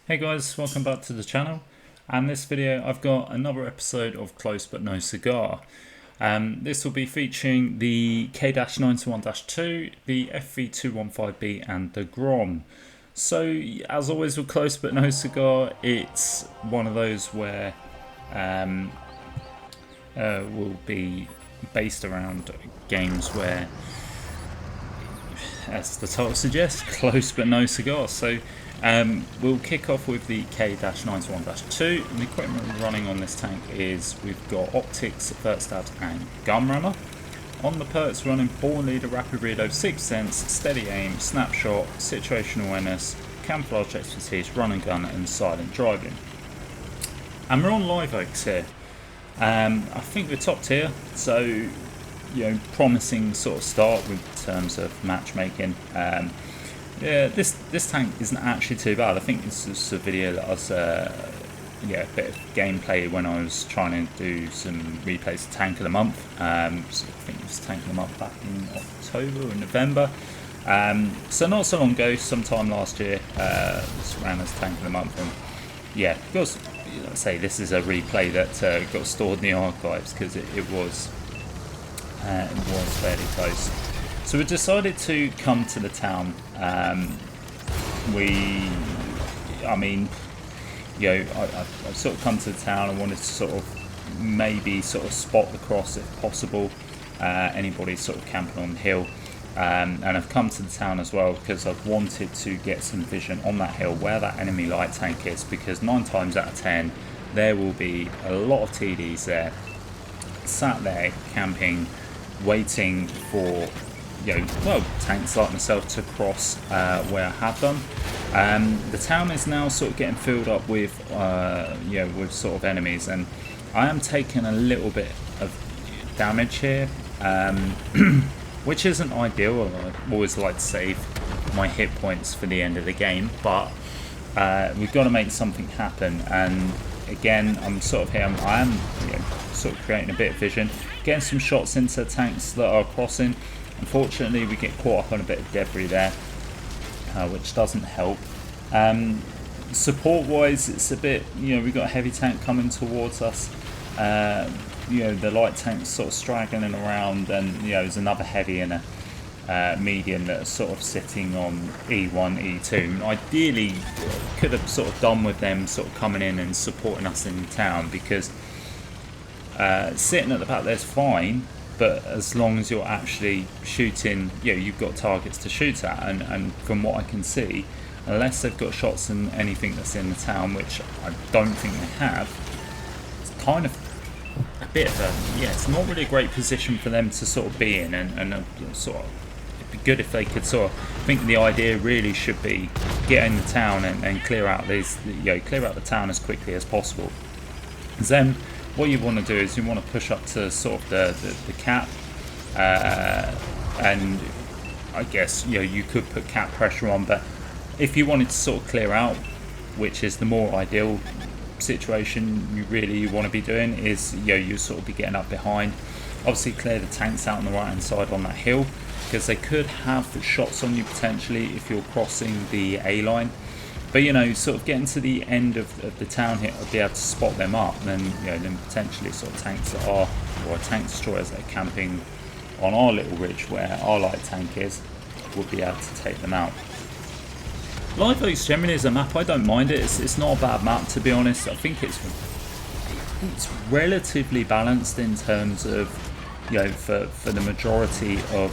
Hey guys, welcome back to the channel. And this video I've got another episode of Close But No Cigar. This will be featuring the K-91-II, the FV215B and the Grom. So as always with Close But No Cigar, it's one of those where will be based around games where, as the title suggests, close but no cigar. So we'll kick off with the K-91-II, and the equipment running on this tank is we've got optics, first stabs and gun runner. On the perks running born leader, rapid reload, 6 sense, steady aim, snapshot, situational awareness, camouflage expertise, run and gun and silent driving. And we're on live oaks here. I think we're top tier, so promising sort of start with terms of matchmaking. Yeah, this tank isn't actually too bad. I think this is a video that I was a bit of gameplay when I was trying to do some replays of Tank of the Month. So I think it was Tank of the Month back in October or November. So not so long ago, sometime last year, this ran as Tank of the Month, and yeah, because let's say this is a replay that got stored in the archives because it was fairly close. So we decided to come to the town. I've sort of come to the town. I wanted to sort of maybe sort of spot the cross if possible. Anybody sort of camping on the hill. And I've come to the town as well because I've wanted to get some vision on that hill where that enemy light tank is, because 9 times out of 10 there will be a lot of TDs there, sat there camping, waiting for tanks like myself to cross where I have done. The town is now sort of getting filled up with with sort of enemies, and I am taking a little bit of damage here, which isn't ideal. I always like to save my hit points for the end of the game, but we've got to make something happen. And again, I'm sort of here. I am sort of creating a bit of vision, getting some shots into tanks that are crossing. Unfortunately, we get caught up on a bit of debris there, which doesn't help. Support-wise, it's a bit, we've got a heavy tank coming towards us. The light tank's sort of straggling around, and there's another heavy and a medium that are sort of sitting on E1, E2. And ideally, could have sort of done with them sort of coming in and supporting us in town, because sitting at the back there's fine. But as long as you're actually shooting, you've got targets to shoot at, and from what I can see, unless they've got shots in anything that's in the town, which I don't think they have, it's kind of a bit of a, it's not really a great position for them to sort of be in, and sort of, it'd be good if they could sort of, I think the idea really should be get in the town and clear out these, clear out the town as quickly as possible. Then what you want to do is you want to push up to sort of the cap, and I guess you could put cap pressure on, but if you wanted to sort of clear out, which is the more ideal situation you want to be doing, is you sort of be getting up behind, obviously clear the tanks out on the right hand side on that hill, because they could have shots on you potentially if you're crossing the A line. But sort of getting to the end of the town here, I'll be able to spot them up, and then then potentially sort of tanks that are, or tank destroyers that are camping on our little ridge where our light tank is, would be able to take them out. Live Oaks generally is a map, I don't mind it. It's not a bad map, to be honest. I think it's relatively balanced in terms of for the majority of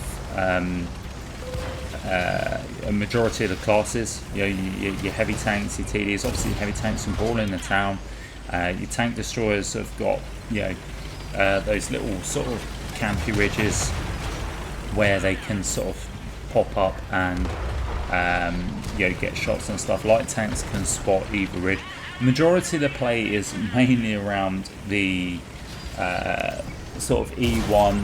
a majority of the classes. Your heavy tanks, your TDs, obviously heavy tanks and brawl in the town. Your tank destroyers have got those little sort of campy ridges where they can sort of pop up and get shots and stuff. Light tanks can spot either ridge. Majority of the play is mainly around the sort of E1,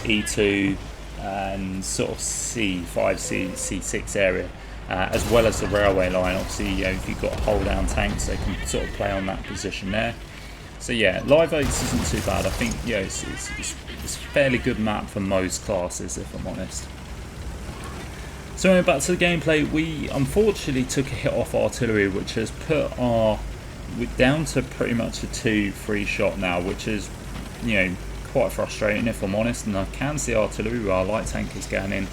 E2 and sort of C5, C6 area, as well as the railway line. Obviously, if you've got hold down tanks, they can sort of play on that position there. So yeah, Live Oaks isn't too bad. I think it's a fairly good map for most classes, if I'm honest. So anyway, back to the gameplay. We unfortunately took a hit off artillery, which has put we're down to pretty much a 2-3 shot now, which is, you know, quite frustrating if I'm honest. And I can see artillery where our light tank is going in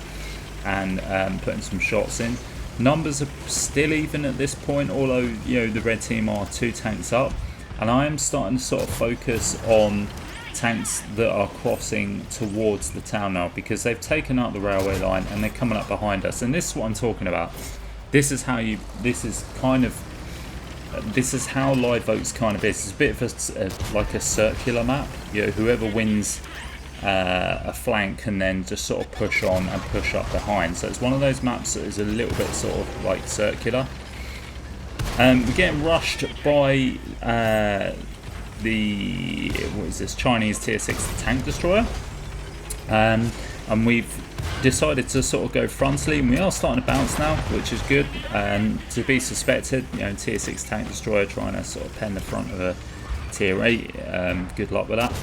and putting some shots in. Numbers are still even at this point, although, you know, the red team are 2 tanks up, and I am starting to sort of focus on tanks that are crossing towards the town now, because they've taken out the railway line and they're coming up behind us. And this is what I'm talking about. This is how live oaks kind of is. It's a bit of like a circular map. You know, whoever wins a flank can then just sort of push on and push up behind. So it's one of those maps that is a little bit sort of like circular. We're getting rushed by the Chinese tier 6 tank destroyer, and we've decided to sort of go frontally, and we are starting to bounce now, which is good. To be suspected, you know, tier 6 tank destroyer trying to sort of pen the front of a tier 8. Good luck with that.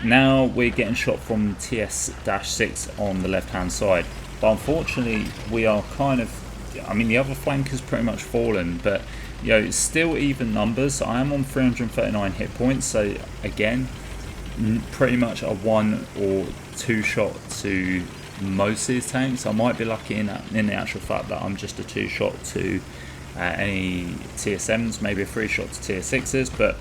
Now we're getting shot from TS-6 on the left hand side, but unfortunately we are kind of, I mean, the other flank has pretty much fallen, but you know, it's still even numbers. I am on 339 hit points, so again, pretty much a 1 or 2 shot to most of these tanks. I might be lucky in the actual fact that I'm just a 2 shot to any tier 7s, maybe a 3 shot to tier 6s, but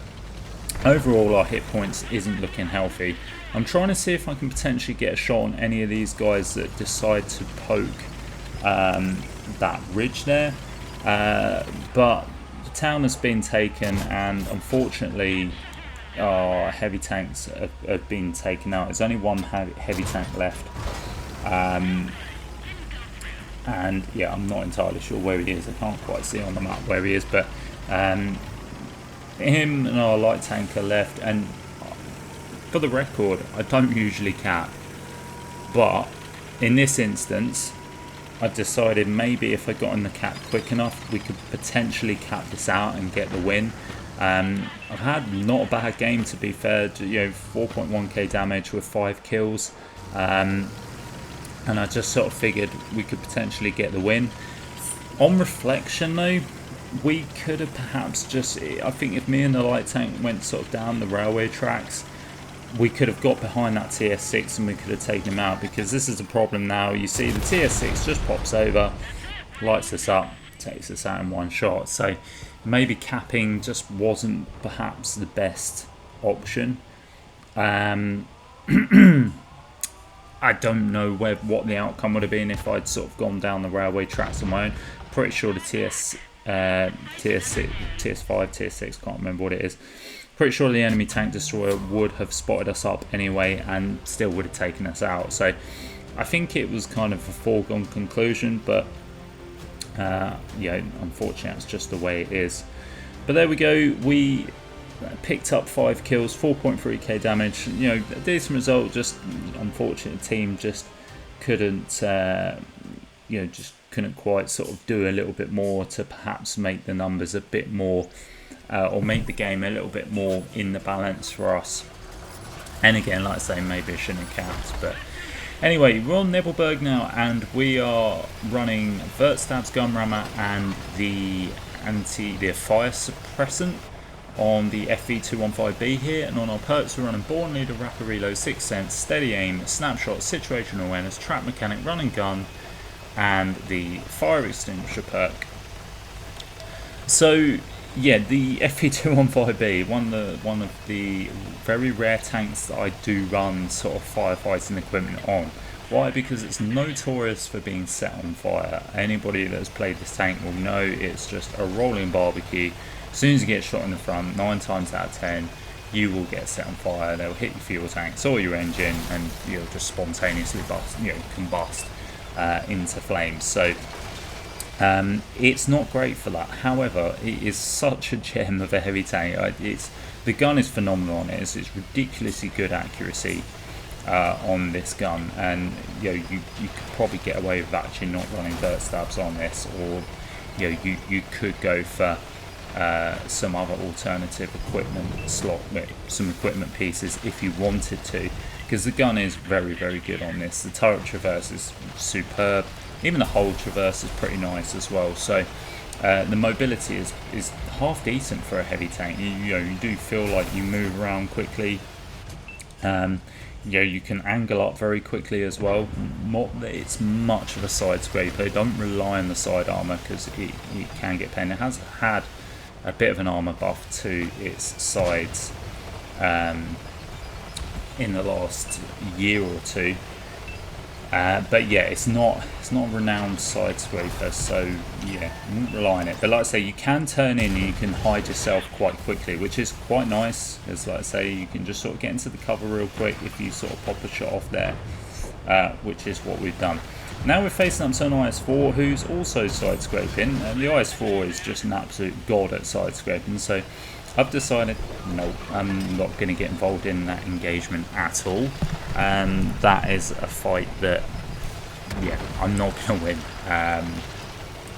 overall our hit points isn't looking healthy. I'm trying to see if I can potentially get a shot on any of these guys that decide to poke that ridge there, but the town has been taken, and unfortunately our heavy tanks have been taken out. There's only one heavy tank left, and yeah, I'm not entirely sure where he is. I can't quite see on the map where he is, but him and our light tank are left. And for the record, I don't usually cap, but in this instance I decided maybe if I got in the cap quick enough we could potentially cap this out and get the win. I've had not a bad game, to be fair, you know, 4.1k damage with 5 kills, and I just sort of figured we could potentially get the win. On reflection though, we could have perhaps just, I think if me and the light tank went sort of down the railway tracks, we could have got behind that tier 6 and we could have taken him out, because this is a problem now. You see the tier 6 just pops over, lights us up, takes us out in one shot. So maybe capping just wasn't perhaps the best option. I don't know what the outcome would have been if I'd sort of gone down the railway tracks on my own. Pretty sure the tier 5, tier 6, can't remember what it is. Pretty sure the enemy tank destroyer would have spotted us up anyway and still would have taken us out. So I think it was kind of a foregone conclusion, but yeah, unfortunately that's just the way it is. But there we go, we picked up 5 kills, 4.3k damage, you know, a decent result. Just unfortunate, the team just couldn't you know, just couldn't quite sort of do a little bit more to perhaps make the numbers a bit more or make the game a little bit more in the balance for us. And again, like I say, maybe I shouldn't have capped, but anyway, we're on Nebelberg now, and we are running Vert Stab's gun rammer and the fire suppressant on the FV215B here. And on our perks we're running Born Leader, Rapid Reload, 6th Sense, Steady Aim, Snapshot, Situational Awareness, Trap Mechanic, Run and Gun, and the Fire Extinguisher perk. So yeah, the FV215B, one of the very rare tanks that I do run sort of firefighting equipment on. Why? Because it's notorious for being set on fire. Anybody that's played this tank will know it's just a rolling barbecue. As soon as you get shot in the front, 9 times out of 10 you will get set on fire. They'll hit your fuel tanks or your engine, and you'll just spontaneously combust into flames. So it's not great for that. However, it is such a gem of a heavy tank. The gun is phenomenal on it. It's ridiculously good accuracy on this gun, and you know, you could probably get away with actually not running Vert Stabs on this, or you know, you could go for some other alternative equipment slot, some equipment pieces if you wanted to, because the gun is very, very good on this. The turret traverse is superb. Even the whole traverse is pretty nice as well. So the mobility is half decent for a heavy tank. You do feel like you move around quickly. You can angle up very quickly as well. It's much of a side scraper. Don't rely on the side armour because it can get pain. It has had a bit of an armour buff to its sides in the last year or two. But yeah, it's not a renowned side scraper, so yeah, I wouldn't rely on it. But like I say, you can turn in and you can hide yourself quite quickly, which is quite nice. Because like I say, you can just sort of get into the cover real quick if you sort of pop a shot off there, which is what we've done. Now we're facing up to an IS-4 who's also side scraping, and the IS-4 is just an absolute god at side scraping. So I've decided, no, I'm not going to get involved in that engagement at all. That is a fight that, yeah, I'm not going to win.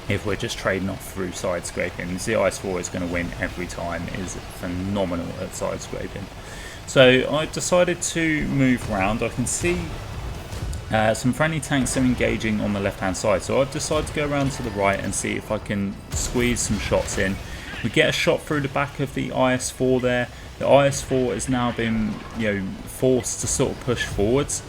If we're just trading off through side scraping, the IS-4 is going to win every time. It is phenomenal at side scraping. So I've decided to move around. I can see some friendly tanks are engaging on the left hand side, so I've decided to go around to the right and see if I can squeeze some shots in. We get a shot through the back of the IS-4 there. The IS-4 has now been, forced to sort of push forwards.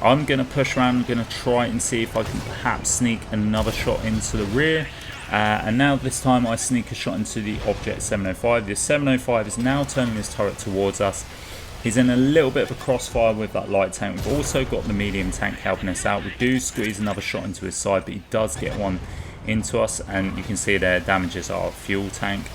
I'm going to push around. I'm going to try and see if I can perhaps sneak another shot into the rear. And now this time I sneak a shot into the Object 705. The 705 is now turning his turret towards us. He's in a little bit of a crossfire with that light tank. We've also got the medium tank helping us out. We do squeeze another shot into his side, but he does get one into us, and you can see there damages our fuel tank.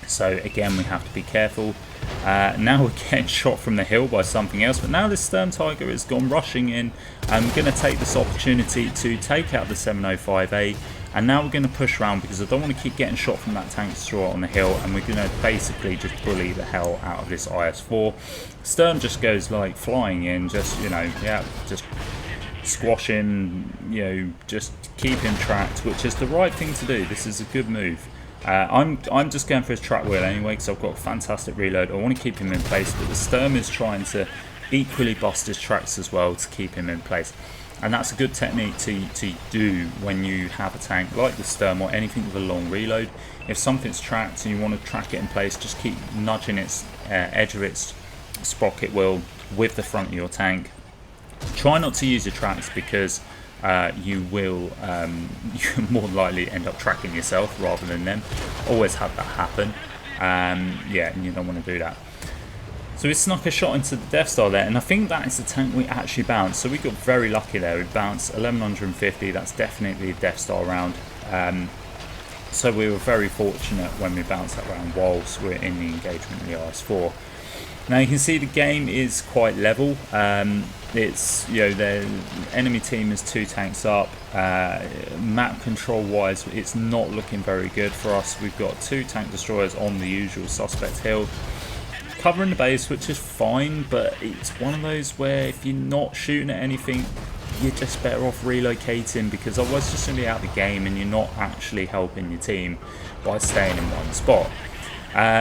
So again, we have to be careful. Now we're getting shot from the hill by something else, but now this Sturm Tiger has gone rushing in. I'm going to take this opportunity to take out the 705A, and now we're going to push around because I don't want to keep getting shot from that tank destroyer on the hill, and we're going to basically just bully the hell out of this IS-4. Sturm just goes like flying in, just just squash him, just keep him tracked, which is the right thing to do. This is a good move. I'm just going for his track wheel anyway because I've got a fantastic reload. I want to keep him in place, but the Sturm is trying to equally bust his tracks as well to keep him in place. And that's a good technique to do when you have a tank like the Sturm or anything with a long reload. If something's tracked and you want to track it in place, just keep nudging its edge of its sprocket wheel with the front of your tank. Try not to use your tracks because you will more likely end up tracking yourself rather than them. Always have that happen. Yeah, and you don't want to do that. So we snuck a shot into the Death Star there, and I think that is the tank we actually bounced. So we got very lucky there. We bounced 1150. That's definitely a Death Star round. So we were very fortunate when we bounced that round whilst we're in the engagement with the IS-4. Now you can see the game is quite level. It's the enemy team is 2 tanks up. Map control wise, it's not looking very good for us. We've got 2 tank destroyers on the usual suspect hill, covering the base, which is fine, but it's one of those where if you're not shooting at anything, you're just better off relocating, because otherwise you're just going to be out of the game and you're not actually helping your team by staying in one spot.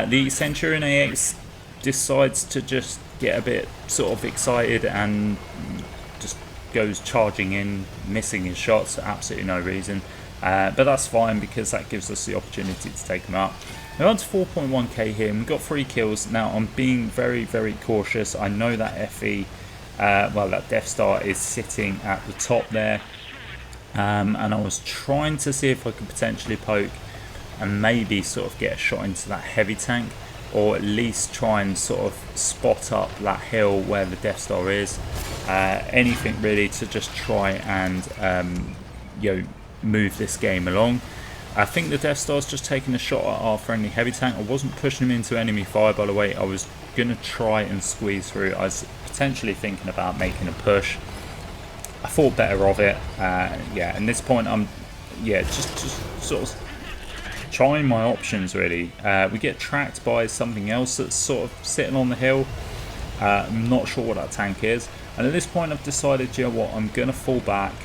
The Centurion AX decides to just get a bit sort of excited and just goes charging in, missing his shots for absolutely no reason. But that's fine because that gives us the opportunity to take him out. We're on to 4.1k here and we've got 3 kills. Now I'm being very, very cautious. I know that FE, that Death Star is sitting at the top there. And I was trying to see if I could potentially poke and maybe sort of get a shot into that heavy tank, or at least try and sort of spot up that hill where the Death Star is. Anything really to just try and move this game along. I think the Death Star's just taking a shot at our friendly heavy tank. I wasn't pushing him into enemy fire, by the way. I was going to try and squeeze through. I was potentially thinking about making a push. I thought better of it. Yeah, at this point I'm just sort of trying my options really. We get tracked by something else that's sort of sitting on the hill. I'm not sure what that tank is, and at this point I've decided, you know what, I'm going to fall back.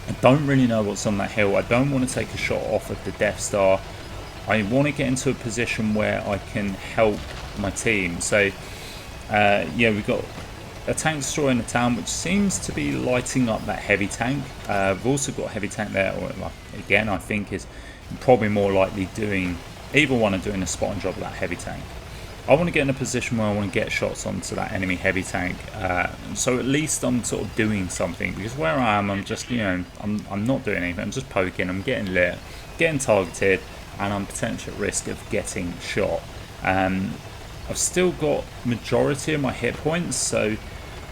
I don't really know what's on that hill. I don't want to take a shot off of the Death Star. I want to get into a position where I can help my team. So yeah, we've got a tank destroyer in the town, which seems to be lighting up that heavy tank. We've also got a heavy tank there, or again, I think is probably more likely doing either one of doing a spotting job of that heavy tank. I want to get in a position where I want to get shots onto that enemy heavy tank, so at least I'm sort of doing something, because where I am, I'm just, I'm not doing anything. I'm just poking, I'm getting lit, getting targeted, and I'm potentially at risk of getting shot. I've still got majority of my hit points, so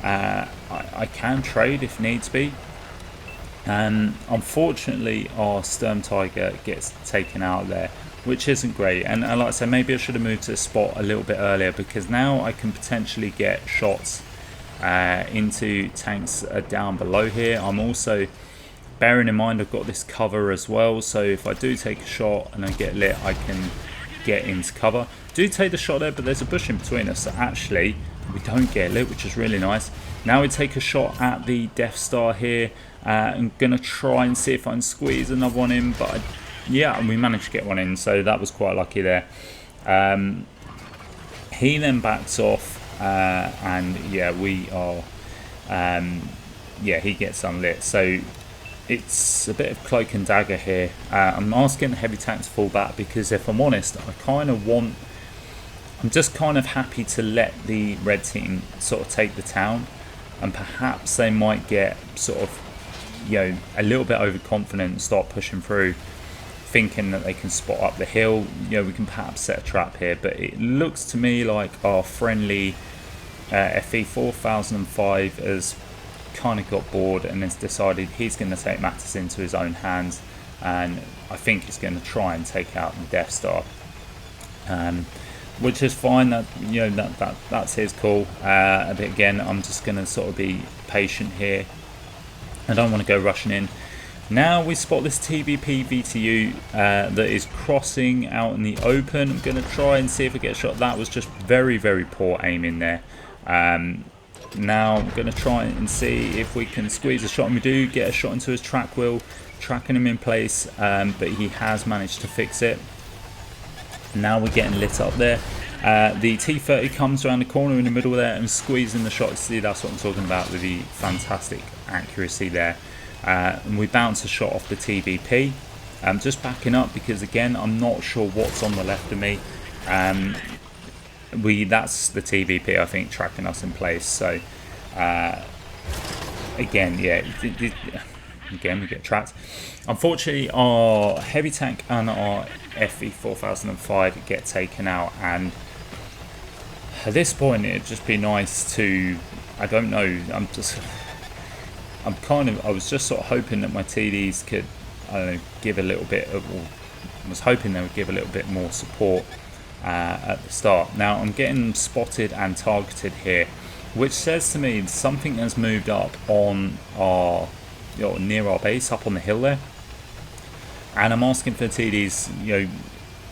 I can trade if needs be. Unfortunately, our Sturm Tiger gets taken out there, which isn't great. And like I said, maybe I should have moved to the spot a little bit earlier, because now I can potentially get shots into tanks down below here. I'm also bearing in mind I've got this cover as well, so if I do take a shot and I get lit, I can get into cover. Do take the shot there, but there's a bush in between us, so actually we don't get lit, which is really nice. Now we take a shot at the Death Star here. I'm going to try and see if I can squeeze another one in, but yeah, we managed to get one in, so that was quite lucky there. He then backs off, and yeah, we are, yeah, he gets unlit. So it's a bit of cloak and dagger here. I'm asking the heavy tank to fall back, because if I'm honest, I'm just kind of happy to let the red team sort of take the town, and perhaps they might get sort of, a little bit overconfident and start pushing through, thinking that they can spot up the hill. We can perhaps set a trap here, but it looks to me like our friendly FV215B has kind of got bored and has decided he's going to take matters into his own hands, and I think he's going to try and take out the Death Star, which is fine. That's his call. But again, I'm just going to sort of be patient here. I don't want to go rushing in. Now we spot this TVP VTU that is crossing out in the open. I'm going to try and see if I get a shot. That was just very, very poor aiming there. Now I'm going to try and see if we can squeeze a shot, and we do get a shot into his track wheel, tracking him in place, but he has managed to fix it. Now we're getting lit up there. The T-30 comes around the corner in the middle there and squeezing the shot. See, that's what I'm talking about with the fantastic accuracy there. And we bounce a shot off the TVP. Just backing up, because again, I'm not sure what's on the left of me. That's the TVP, I think, tracking us in place. So again, yeah, again we get tracked. Unfortunately, our heavy tank and our FV215B get taken out, and at this point it'd just be nice to, I don't know, I was just sort of hoping that my TDs could, I don't know, give a little bit of, or I was hoping they would give a little bit more support at the start. Now I'm getting spotted and targeted here, which says to me something has moved up on our, near our base, up on the hill there. And I'm asking for TDs,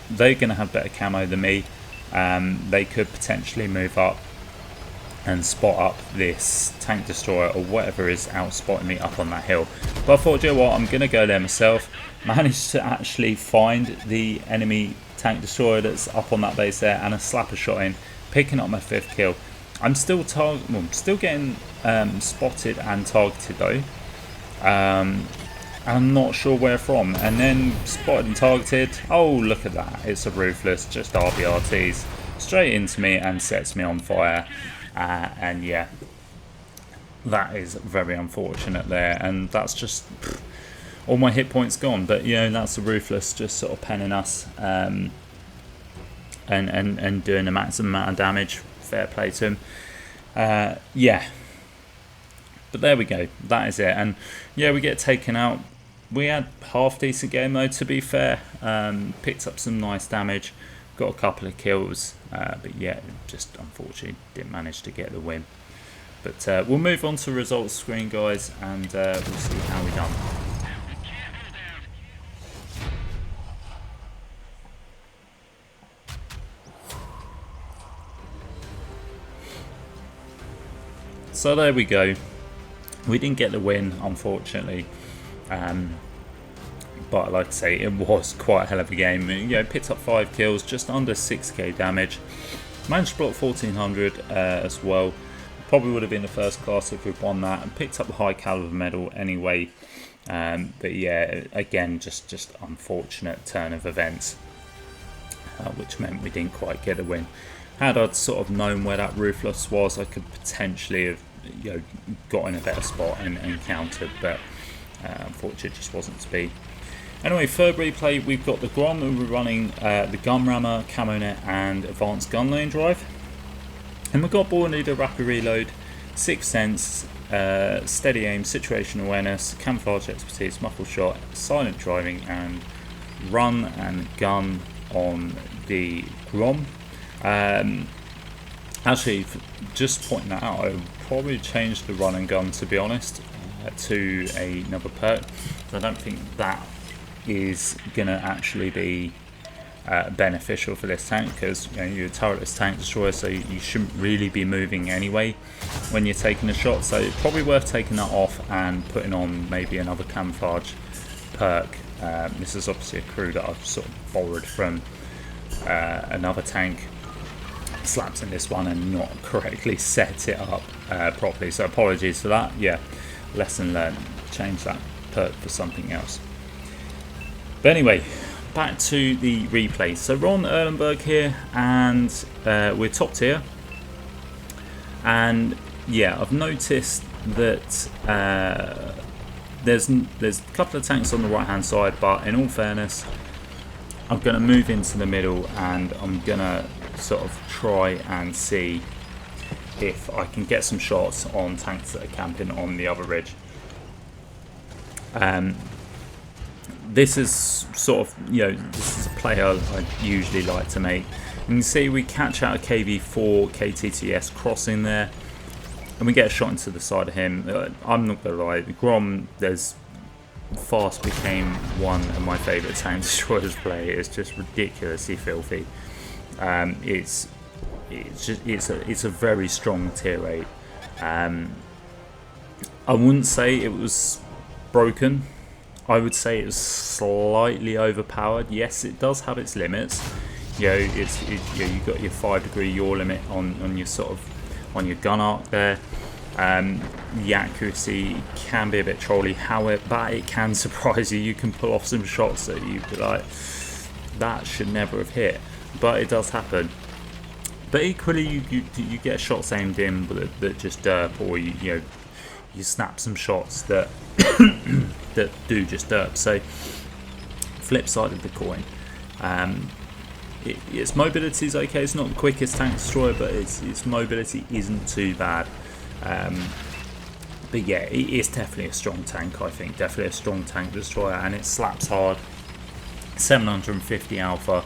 they're going to have better camo than me. They could potentially move up and spot up this tank destroyer or whatever is out spotting me up on that hill. But I thought, what, I'm going to go there myself. Managed to actually find the enemy tank destroyer that's up on that base there, and a slapper shot in, picking up my 5th kill. I'm still getting spotted and targeted though. I'm not sure where from, and then spotted and targeted. Oh, look at that, it's a Ruthless, just RBRTs straight into me and sets me on fire. And yeah, that is very unfortunate there, and that's just all my hit points gone. But that's the Ruthless just sort of penning us, and doing the maximum amount of damage. Fair play to him. Yeah, but there we go, that is it. And yeah, we get taken out. We had half decent game though, to be fair. Picked up some nice damage, got a couple of kills, but yeah, just unfortunately didn't manage to get the win. But we'll move on to results screen, guys, and we'll see how we done. So there we go. We didn't get the win, unfortunately. But like I say, it was quite a hell of a game. Picked up 5 kills, just under 6k damage. Managed to block 1400 as well. Probably would have been the first class if we'd won that, and picked up the high caliber medal anyway. But yeah, again, just unfortunate turn of events, which meant we didn't quite get a win. Had I sort of known where that Ruthless was, I could potentially have got in a better spot and countered, but unfortunately it just wasn't to be. Anyway, third replay, we've got the Grom, who we're running the gun rammer, camo net and advanced gun lane drive. And we've got Born Leader, rapid reload, sixth sense, steady aim, situational awareness, camouflage expertise, muffled shot, silent driving and run and gun on the Grom. Actually, just pointing that out, I would probably change the run and gun, to be honest, to another perk. I don't think that is going to actually be beneficial for this tank, because you're a turretless tank destroyer, so you shouldn't really be moving anyway when you're taking a shot. So it's probably worth taking that off and putting on maybe another camouflage perk. This is obviously a crew that I've sort of borrowed from another tank, slapped in this one and not correctly set it up properly, so apologies for that. Yeah, lesson learned, change that perk for something else. But anyway, back to the replay. So we're on Erlenberg here, and we're top tier, and yeah, I've noticed that there's a couple of tanks on the right hand side, but in all fairness, I'm going to move into the middle and I'm going to sort of try and see if I can get some shots on tanks that are camping on the other ridge. This is sort of, this is a play I usually like to make. You can see we catch out a KV4 KTTS crossing there, and we get a shot into the side of him. I'm not gonna lie, the Grom fast became one of my favourite tank destroyers to play. It's just ridiculously filthy. It's a very strong tier 8. I wouldn't say it was broken. I would say it was slightly overpowered. Yes, it does have its limits. You've got your 5-degree yaw limit on your on your gun arc there. The accuracy can be a bit trolly, however, but it can surprise you. You can pull off some shots that you'd be like, that should never have hit, but it does happen. But equally, you get shots aimed in that just derp, or you snap some shots that that do just derp. So flip side of the coin, its mobility is okay. It's not the quickest tank destroyer, but its mobility isn't too bad. But yeah, it is definitely a strong tank. I think definitely a strong tank destroyer, and it slaps hard. 750 alpha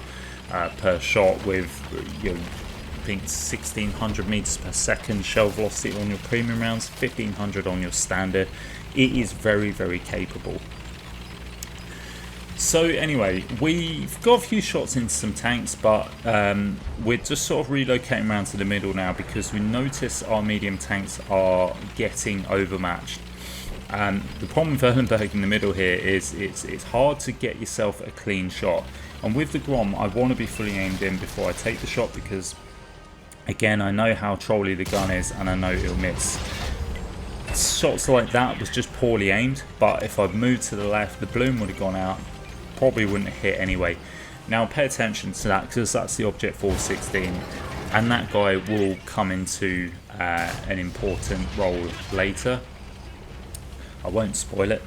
per shot with I think 1600 meters per second shell velocity on your premium rounds, 1500 on your standard. It is very, very capable. So anyway, we've got a few shots into some tanks, but we're just sort of relocating around to the middle now, because we notice our medium tanks are getting overmatched. The problem with Erlenberg in the middle here is it's hard to get yourself a clean shot. And with the Grom, I want to be fully aimed in before I take the shot, because again, I know how trolly the gun is and I know it'll miss. Shots like that was just poorly aimed, but if I'd moved to the left, the bloom would have gone out, probably wouldn't have hit anyway. Now pay attention to that, because that's the Object 416, and that guy will come into an important role later. I won't spoil it.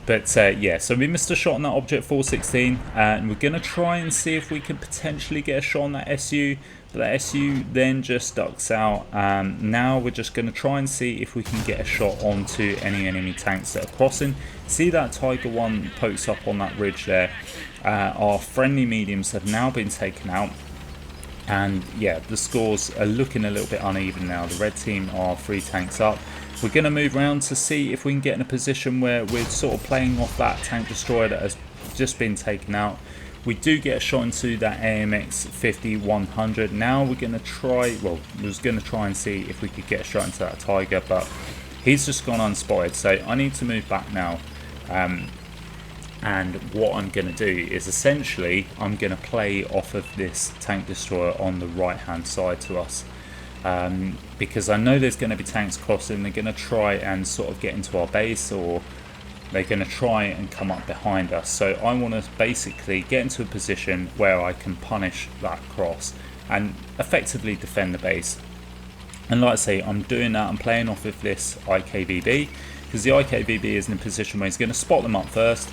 But yeah, so we missed a shot on that Object 416, and we're going to try and see if we can potentially get a shot on that SU, but that SU then just ducks out. Now we're just going to try and see if we can get a shot onto any enemy tanks that are crossing. See that Tiger 1 pokes up on that ridge there. Our friendly mediums have now been taken out, and yeah, the scores are looking a little bit uneven now. The red team are 3 tanks up. We're going to move around to see if we can get in a position where we're sort of playing off that tank destroyer that has just been taken out. We do get a shot into that AMX 50-100. Now we're going to try, well, we was going to try and see if we could get a shot into that Tiger, but he's just gone unspotted. So I need to move back now. And what I'm going to do is essentially I'm going to play off of this tank destroyer on the right hand side to us. because I know there's going to be tanks crossing. They're going to try and sort of get into our base, or they're going to try and come up behind us. So I want to basically get into a position where I can punish that cross and effectively defend the base. And like I say, I'm doing that, I'm playing off of this IKVB, because the IKVB is in a position where he's going to spot them up first,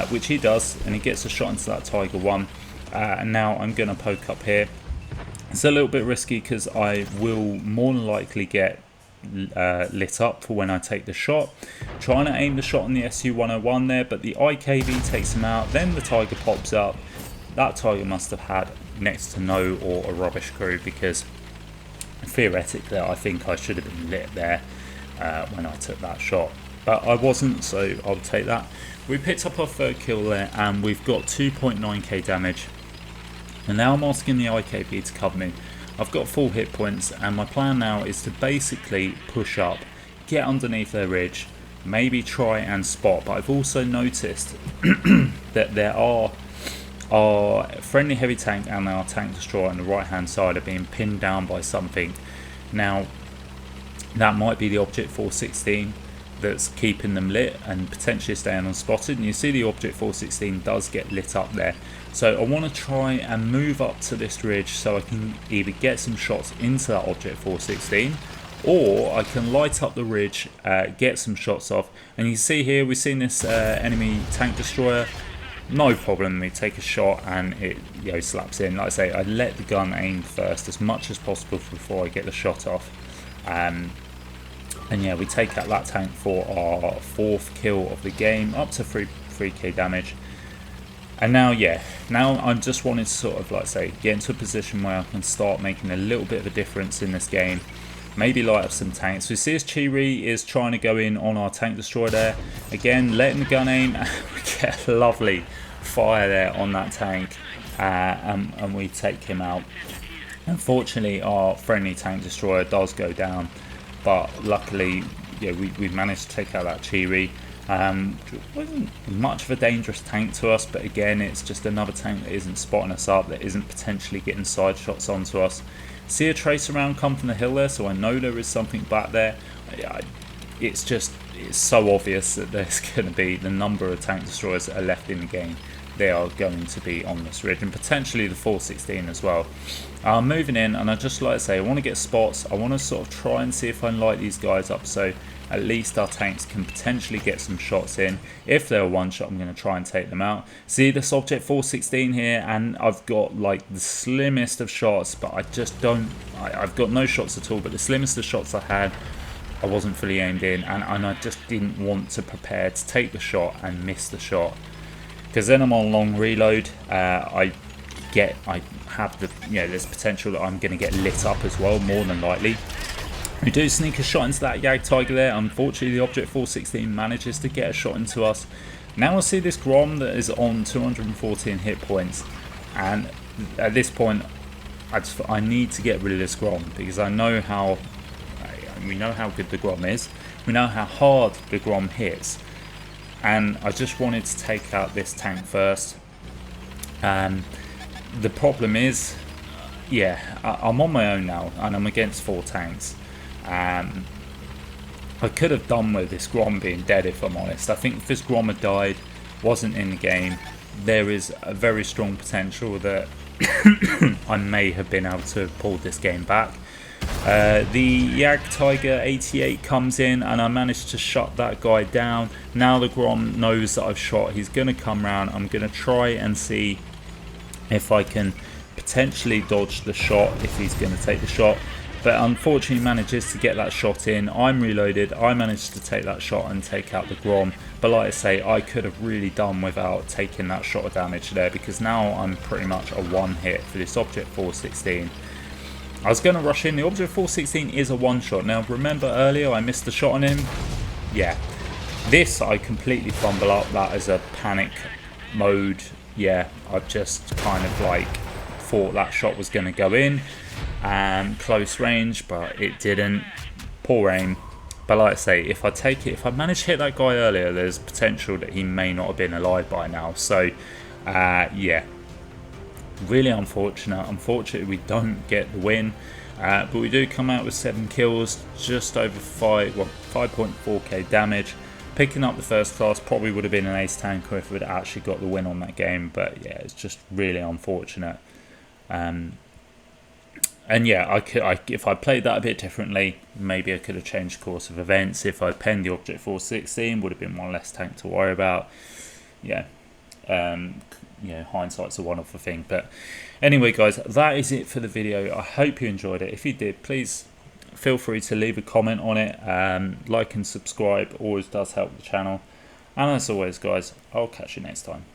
which he does, and he gets a shot into that Tiger 1. And now I'm going to poke up here. It's a little bit risky because I will more than likely get lit up for when I take the shot. Trying to aim the shot on the SU-101 there, but the IKV takes him out. Then the Tiger pops up. That Tiger must have had next to no or a rubbish crew, because theoretically I think I should have been lit there when I took that shot, but I wasn't, so I'll take that. We picked up our third kill there, and we've got 2.9k damage. And now I'm asking the IKV to cover me. I've got full hit points, and my plan now is to basically push up, get underneath their ridge, maybe try and spot. But I've also noticed that there are our friendly heavy tank and our tank destroyer on the right hand side are being pinned down by something. Now that might be the Object 416 that's keeping them lit and potentially staying unspotted, and you see the Object 416 does get lit up there. So I want to try and move up to this ridge so I can either get some shots into that Object 416, or I can light up the ridge, get some shots off. And you see here, we've seen this enemy tank destroyer, no problem, we take a shot and it slaps in. Like I say, I let the gun aim first as much as possible before I get the shot off. And yeah, we take out that tank for our 4th kill of the game, up to 3k damage. And now, yeah, now I'm just wanting to sort of, like I say, get into a position where I can start making a little bit of a difference in this game. Maybe light up some tanks. We see as Chiri is trying to go in on our tank destroyer there. Again, letting the gun aim, and we get a lovely fire there on that tank, and we take him out. Unfortunately, our friendly tank destroyer does go down, but luckily, yeah, we managed to take out that Chiri. Wasn't much of a dangerous tank to us, but again, it's just another tank that isn't spotting us up, that isn't potentially getting side shots onto us. See a tracer round come from the hill there, so I know there is something back there. It's so obvious that there's going to be the number of tank destroyers that are left in the game. They are going to be on this ridge, and potentially the 416 as well. I'm moving in, and I just like to say, I want to get spots. I want to sort of try and see if I can light these guys up, so at least our tanks can potentially get some shots in. If they're one shot, I'm going to try and take them out. See this Object 416 here, and I've got like the slimmest of shots, but I just don't, I've got no shots at all, but the slimmest of shots I had, I wasn't fully aimed in, and I just didn't want to prepare to take the shot and miss the shot, because then I'm on long reload. I have the, there's potential that I'm going to get lit up as well, more than likely. We do sneak a shot into that Yag Tiger there. Unfortunately, the Object 416 manages to get a shot into us. Now I see this Grom that is on 214 hit points, and at this point I need to get rid of this Grom, because I know how, we know how good the Grom is, we know how hard the Grom hits, and I just wanted to take out this tank first. The problem is, yeah, I'm on my own now, and I'm against 4 tanks. I could have done with this Grom being dead, if I'm honest. I think if this Grom had died, wasn't in the game, there is a very strong potential that I may have been able to pull this game back. The Yag Tiger 88 comes in, and I managed to shut that guy down. Now the Grom knows that I've shot. He's going to come round. I'm going to try and see if I can potentially dodge the shot, if he's going to take the shot. But unfortunately manages to get that shot in. I'm reloaded. I managed to take that shot and take out the Grom. But like I say, I could have really done without taking that shot of damage there, because now I'm pretty much a one hit for this Object 416. I was going to rush in. The Object 416 is a one shot. Now remember earlier I missed the shot on him. Yeah. This I completely fumble up. That is a panic mode. Yeah, I just kind of like thought that shot was going to go in. Close range, but it didn't. Poor aim. But like I say, if I manage to hit that guy earlier, there's potential that he may not have been alive by now. So yeah, Really unfortunate. Unfortunately, we don't get the win, but we do come out with 7 kills, just over 5.4k damage. Picking up the first class probably would have been an ace tanker if we'd actually got the win on that game, but yeah, it's just really unfortunate. And yeah, if I played that a bit differently, maybe I could have changed course of events. If I penned the Object 416, would have been one less tank to worry about. Yeah, hindsight's a wonderful thing. But anyway, guys, that is it for the video. I hope you enjoyed it. If you did, please feel free to leave a comment on it. Like and subscribe always does help the channel. And as always, guys, I'll catch you next time.